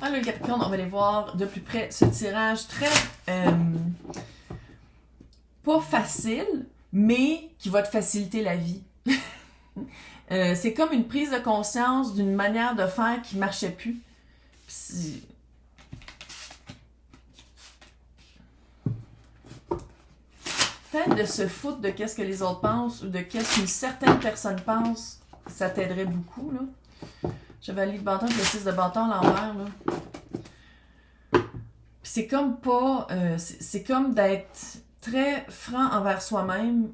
Alors, le Capricorne, on va aller voir de plus près ce tirage très pas facile, mais qui va te faciliter la vie. C'est comme une prise de conscience d'une manière de faire qui marchait plus. Peut-être de se foutre de qu'est-ce que les autres pensent ou de qu'est-ce qu'une certaine personne pense, ça t'aiderait beaucoup, là. Chevalier de bâton avec le 6 de bâton à l'envers, là. C'est comme pas... c'est comme d'être très franc envers soi-même,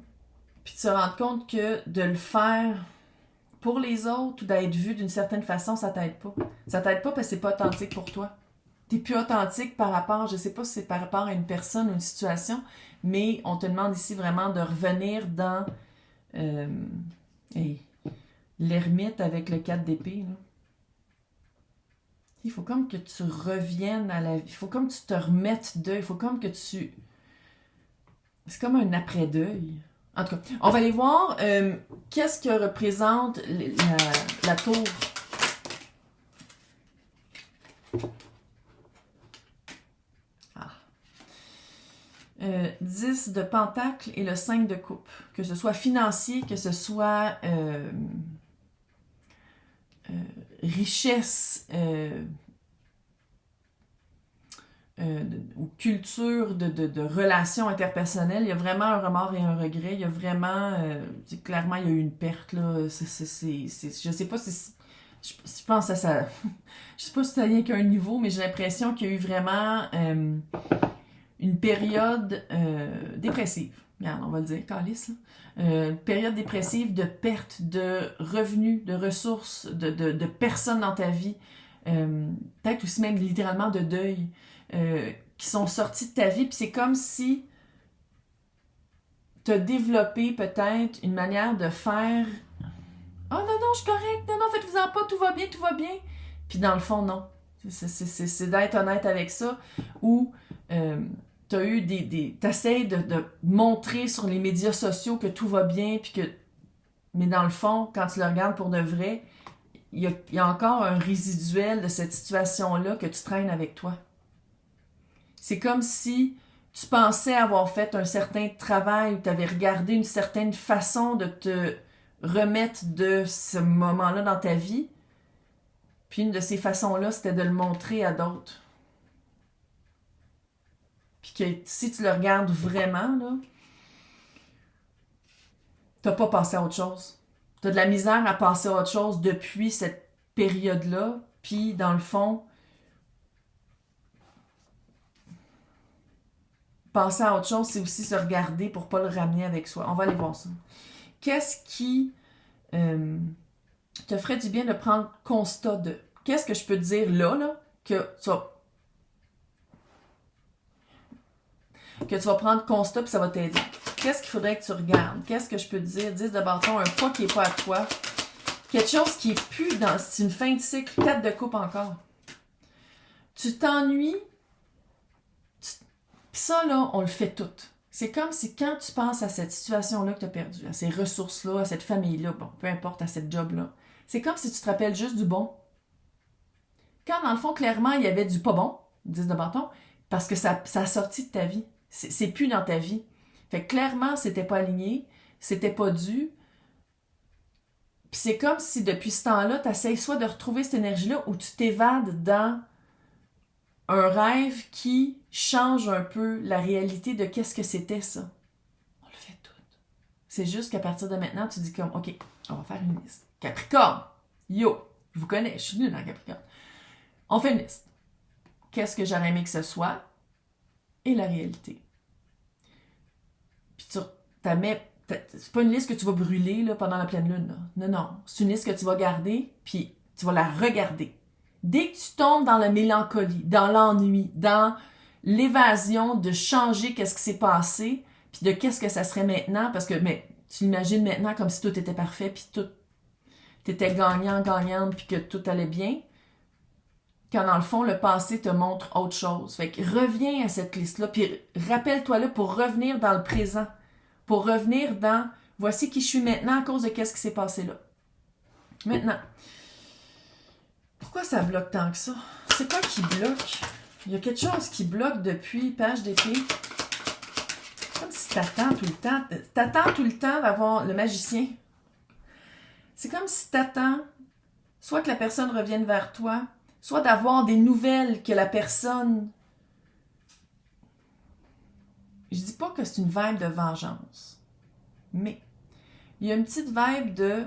puis de se rendre compte que de le faire pour les autres ou d'être vu d'une certaine façon, ça t'aide pas. Ça t'aide pas parce que c'est pas authentique pour toi. T'es plus authentique par rapport, je sais pas si c'est par rapport à une personne ou une situation, mais on te demande ici vraiment de revenir dans l'ermite avec le 4 d'épée, là. Il faut comme que tu reviennes à la vie. Il faut comme que tu te remettes d'eux. Il faut comme que tu... C'est comme un après-deuil. En tout cas, on va aller voir qu'est-ce que représente la tour. Ah. 10 de pentacle et le 5 de coupe. Que ce soit financier, que ce soit richesse ou culture de relations interpersonnelles, il y a vraiment un remords et un regret. Il y a vraiment, clairement, il y a eu une perte, là. Je sais pas si... Je pense à ça... Je sais pas si c'est rien qu'un niveau, mais j'ai l'impression qu'il y a eu vraiment une période dépressive. Regarde, on va le dire, calice, période dépressive de perte de revenus, de ressources, de personnes dans ta vie, peut-être aussi même littéralement de deuil, qui sont sortis de ta vie, puis c'est comme si tu as développé peut-être une manière de faire « Oh non, non, je suis correct, non, non, faites-vous-en pas, tout va bien. » Puis dans le fond, non. C'est d'être honnête avec ça, ou t'as eu t'essayes de montrer sur les médias sociaux que tout va bien, puis que... Mais dans le fond, quand tu le regardes pour de vrai, il y a encore un résiduel de cette situation-là que tu traînes avec toi. C'est comme si tu pensais avoir fait un certain travail, ou tu avais regardé une certaine façon de te remettre de ce moment-là dans ta vie, puis une de ces façons-là, c'était de le montrer à d'autres. Puis que si tu le regardes vraiment, là, t'as pas passé à autre chose. T'as de la misère à passer à autre chose depuis cette période-là, puis dans le fond, passer à autre chose, c'est aussi se regarder pour pas le ramener avec soi. On va aller voir ça. Qu'est-ce qui te ferait du bien de prendre constat de... Qu'est-ce que je peux te dire là, que tu vas prendre constat puis ça va t'aider. Qu'est-ce qu'il faudrait que tu regardes? Qu'est-ce que je peux te dire? 10 de bâton, un poids qui n'est pas à toi. Quelque chose qui est plus dans... C'est une fin de cycle. 4 de coupe encore. Tu t'ennuies. Puis ça, là, on le fait tout. C'est comme si quand tu penses à cette situation-là que tu as perdue, à ces ressources-là, à cette famille-là, bon, peu importe, à cette job-là, c'est comme si tu te rappelles juste du bon. Quand, dans le fond, clairement, il y avait du pas bon, 10 de bâton, parce que ça a sorti de ta vie. C'est plus dans ta vie. Fait que clairement, c'était pas aligné, c'était pas dû. Puis c'est comme si depuis ce temps-là, tu essaies soit de retrouver cette énergie-là ou tu t'évades dans un rêve qui change un peu la réalité de qu'est-ce que c'était ça. On le fait tout. C'est juste qu'à partir de maintenant, tu dis comme, OK, on va faire une liste. Capricorne, yo, je vous connais, je suis nulle dans Capricorne. On fait une liste. Qu'est-ce que j'aurais aimé que ce soit et la réalité. Puis tu mets... C'est pas une liste que tu vas brûler là, pendant la pleine lune. Là. Non, non. C'est une liste que tu vas garder, puis tu vas la regarder. Dès que tu tombes dans la mélancolie, dans l'ennui, dans l'évasion de changer qu'est-ce qui s'est passé, puis de qu'est-ce que ça serait maintenant, parce que tu l'imagines maintenant comme si tout était parfait, puis tout t'étais gagnant, gagnante, puis que tout allait bien, quand dans le fond, le passé te montre autre chose. Fait que reviens à cette liste-là, puis rappelle-toi là pour revenir dans le présent, pour revenir dans « voici qui je suis maintenant à cause de qu'est-ce qui s'est passé là ». Maintenant, pourquoi ça bloque tant que ça? C'est quoi qui bloque? Il y a quelque chose qui bloque depuis page d'épée. Comme si t'attends tout le temps. T'attends tout le temps d'avoir le magicien. C'est comme si t'attends soit que la personne revienne vers toi, soit d'avoir des nouvelles que la personne... Je dis pas que c'est une vibe de vengeance, mais il y a une petite vibe de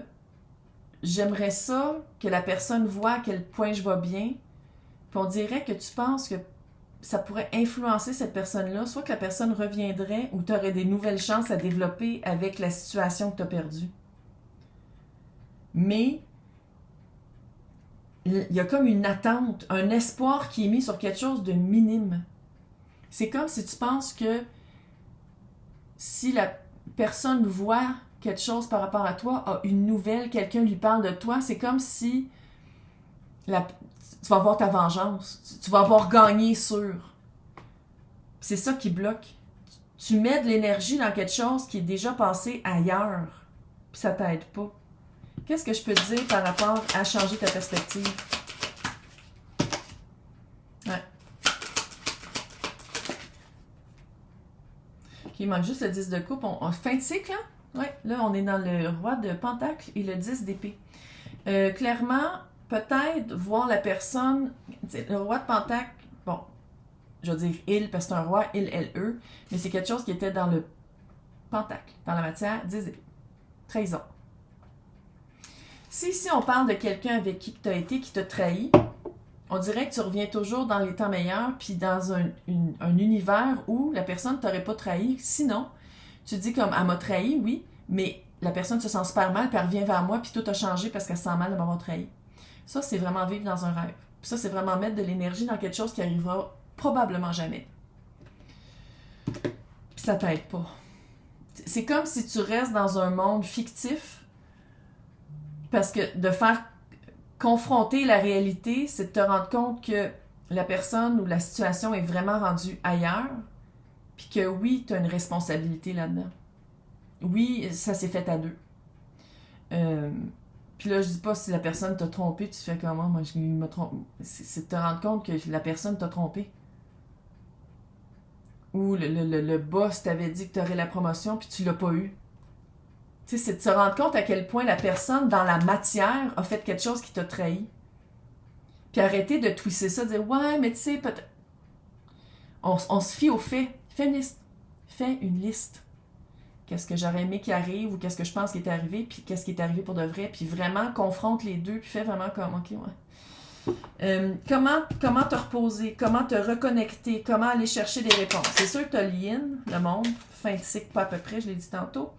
j'aimerais ça que la personne voit à quel point je vais bien, puis on dirait que tu penses que ça pourrait influencer cette personne-là, soit que la personne reviendrait ou tu aurais des nouvelles chances à développer avec la situation que tu as perdue. Mais il y a comme une attente, un espoir qui est mis sur quelque chose de minime. C'est comme si tu penses que si la personne voit quelque chose par rapport à toi, a une nouvelle, quelqu'un lui parle de toi, c'est comme si tu vas avoir ta vengeance, tu vas avoir gagné sur. C'est ça qui bloque. Tu mets de l'énergie dans quelque chose qui est déjà passé ailleurs, puis ça t'aide pas. Qu'est-ce que je peux te dire par rapport à changer ta perspective? Ouais. OK, il manque juste le 10 de coupe. Fin de cycle, là? Ouais, là, on est dans le roi de pentacle et le 10 d'épée. Clairement, peut-être voir la personne... Le roi de pentacle, bon, je vais dire il, parce que c'est un roi, il, elle, eux, mais c'est quelque chose qui était dans le pentacle, dans la matière, 10 d'épée. Trahison. Si ici on parle de quelqu'un avec qui tu as été, qui t'a trahi, on dirait que tu reviens toujours dans les temps meilleurs, puis dans un univers où la personne ne t'aurait pas trahi. Sinon, tu dis comme, elle m'a trahi, oui, mais la personne se sent super mal, puis elle revient vers moi, puis tout a changé parce qu'elle se sent mal de m'avoir trahi. Ça, c'est vraiment vivre dans un rêve. Puis ça, c'est vraiment mettre de l'énergie dans quelque chose qui arrivera probablement jamais. Puis ça t'aide pas. C'est comme si tu restes dans un monde fictif, parce que de faire confronter la réalité, c'est de te rendre compte que la personne ou la situation est vraiment rendue ailleurs, puis que oui, tu as une responsabilité là-dedans. Oui, ça s'est fait à deux. Puis là, je dis pas si la personne t'a trompé, tu fais comment, moi je me trompe. C'est de te rendre compte que la personne t'a trompé. Ou le boss t'avait dit que tu aurais la promotion, puis tu l'as pas eu. Tu sais, c'est de se rendre compte à quel point la personne, dans la matière, a fait quelque chose qui t'a trahi. Puis arrêter de twister ça, de dire « Ouais, mais tu sais, peut-être... » On se fie aux faits. Fais une liste. Fais une liste. Qu'est-ce que j'aurais aimé qu'il arrive ou qu'est-ce que je pense qui est arrivé, puis qu'est-ce qui est arrivé pour de vrai. Puis vraiment, confronte les deux, puis fais vraiment comme « OK, ouais. » Comment te reposer, comment te reconnecter, comment aller chercher des réponses. C'est sûr que tu as l'yin, le monde, fin de cycle, pas à peu près, je l'ai dit tantôt.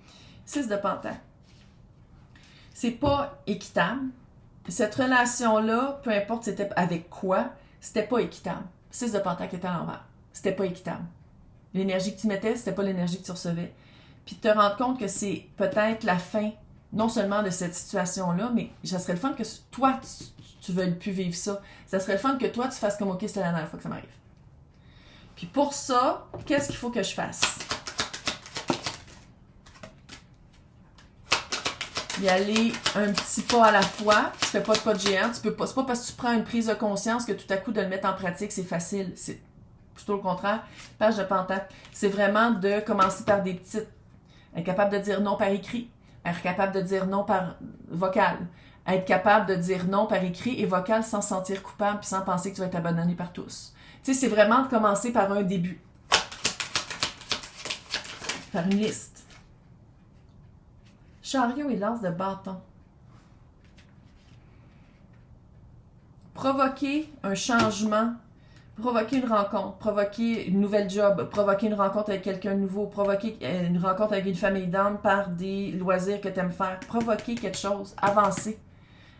6 de pentacle. C'est pas équitable. Cette relation-là, peu importe c'était avec quoi, c'était pas équitable. 6 de pentacle était à l'envers. C'était pas équitable. L'énergie que tu mettais, c'était pas l'énergie que tu recevais. Puis te rendre compte que c'est peut-être la fin, non seulement de cette situation-là, mais ça serait le fun que toi, tu veuilles plus vivre ça. Ça serait le fun que toi, tu fasses comme « OK, c'est la dernière fois que ça m'arrive. » Puis pour ça, qu'est-ce qu'il faut que je fasse? Y aller un petit pas à la fois. Tu fais pas de pas de géant. Tu peux pas. C'est pas parce que tu prends une prise de conscience que tout à coup de le mettre en pratique, c'est facile. C'est plutôt le contraire. Page de pentacle. C'est vraiment de commencer par des petites. Être capable de dire non par écrit. Être capable de dire non par vocal. Être capable de dire non par écrit et vocal sans se sentir coupable puis sans penser que tu vas être abandonné par tous. Tu sais, c'est vraiment de commencer par un début. Par une liste. Chariot et lance de bâton. Provoquer un changement, provoquer une rencontre, provoquer une nouvelle job, provoquer une rencontre avec quelqu'un de nouveau, provoquer une rencontre avec une famille d'âme par des loisirs que tu aimes faire, provoquer quelque chose, avancer.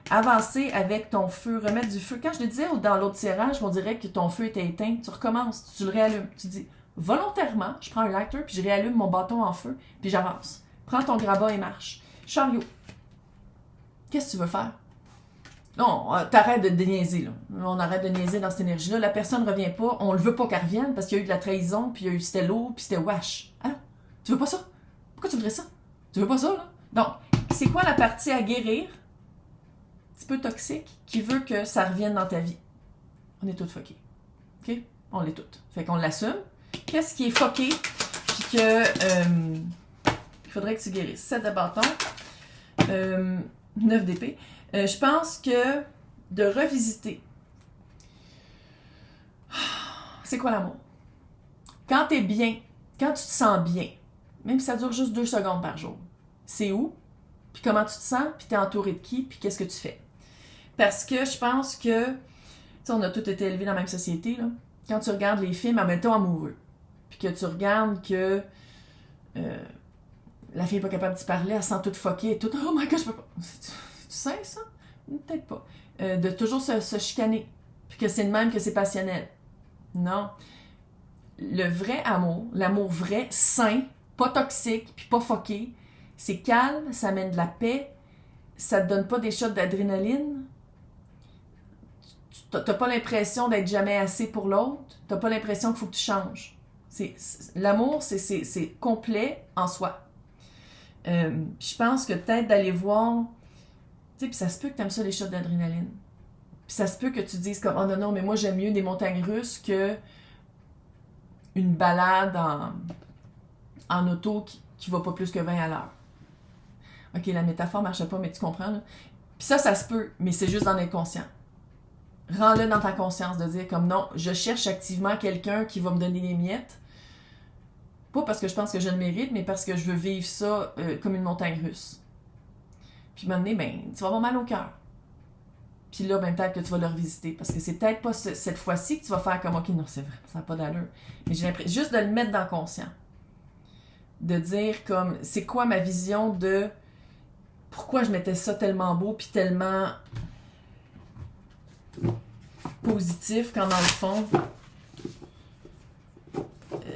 Avancer avec ton feu, remettre du feu. Quand je le disais dans l'autre tirage, on dirait que ton feu était éteint, tu recommences, tu le réallumes. Tu dis, volontairement, je prends un lighter, puis je réallume mon bâton en feu, puis j'avance. Prends ton grabat et marche. Chariot. Qu'est-ce que tu veux faire? Non, t'arrêtes de niaiser, là. On arrête de niaiser dans cette énergie-là. La personne ne revient pas. On ne veut pas qu'elle revienne parce qu'il y a eu de la trahison, puis il y a eu c'était lourd, puis c'était wash. Ah non, tu veux pas ça? Pourquoi tu voudrais ça? Tu veux pas ça, là? Donc, c'est quoi la partie à guérir? Un petit peu toxique, qui veut que ça revienne dans ta vie. On est toutes fuckées. OK? On l'est toutes. Fait qu'on l'assume. Qu'est-ce qui est fucké? Puis que... il faudrait que tu guérisses. 7 de bâton. 9 d'épée. Je pense que de revisiter. C'est quoi l'amour? Quand t'es bien, quand tu te sens bien, même si ça dure juste 2 secondes par jour, c'est où? Puis comment tu te sens? Puis t'es entouré de qui? Puis qu'est-ce que tu fais? Parce que je pense que, tu sais, on a tous été élevés dans la même société, là. Quand tu regardes les films, admettons amoureux, puis que tu regardes que la fille n'est pas capable d'y parler, elle sent toute fuckée et tout. Oh my god, je peux pas. Tu sais ça? Peut-être pas. De toujours se chicaner. Puis que c'est de même que c'est passionnel. Non. Le vrai amour, l'amour vrai, sain, pas toxique, puis pas fucké, c'est calme, ça amène de la paix, ça te donne pas des shots d'adrénaline. T'as pas l'impression d'être jamais assez pour l'autre. T'as pas l'impression qu'il faut que tu changes. L'amour, c'est complet en soi. Je pense que peut-être d'aller voir... Tu sais, puis ça se peut que t'aimes ça, les shots d'adrénaline. Puis ça se peut que tu dises comme « Oh non, mais moi j'aime mieux des montagnes russes que une balade en auto qui va pas plus que 20 à l'heure. » OK, la métaphore marche pas, mais tu comprends, là. Puis ça se peut, mais c'est juste d'en être conscient. Rends-le dans ta conscience, de dire comme non, je cherche activement quelqu'un qui va me donner des miettes. Pas parce que je pense que je le mérite, mais parce que je veux vivre ça comme une montagne russe. Puis à un moment donné, ben, tu vas avoir mal au cœur. Puis là, ben, peut-être que tu vas le revisiter. Parce que c'est peut-être pas cette fois-ci que tu vas faire comme OK, non, c'est vrai, ça n'a pas d'allure. Mais j'ai l'impression juste de le mettre dans le conscient. De dire comme, c'est quoi ma vision de pourquoi je mettais ça tellement beau puis tellement positif quand dans le fond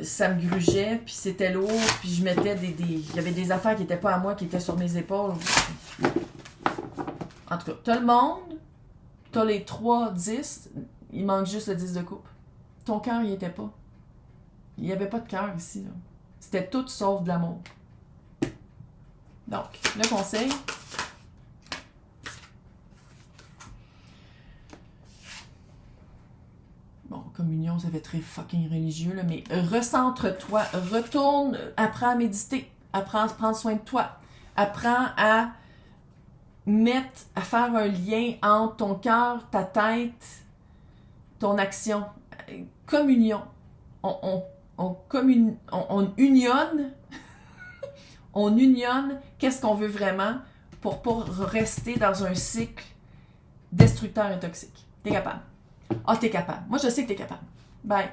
ça me grugeait puis c'était lourd puis je mettais il y avait des affaires qui étaient pas à moi qui étaient sur mes épaules. En tout cas, t'as le monde, t'as les 3 10, il manque juste le 10 de coupe. Ton cœur il était pas. Il y avait pas de cœur ici là. C'était tout sauf de l'amour. Donc, le conseil, bon, communion, ça fait très fucking religieux, là, mais recentre-toi, retourne, apprends à méditer, apprends à prendre soin de toi, apprends à faire un lien entre ton cœur, ta tête, ton action. Communion. On unionne, on unionne qu'est-ce qu'on veut vraiment pour pas rester dans un cycle destructeur et toxique. T'es capable. Ah, t'es capable. Moi, je sais que t'es capable. Bye.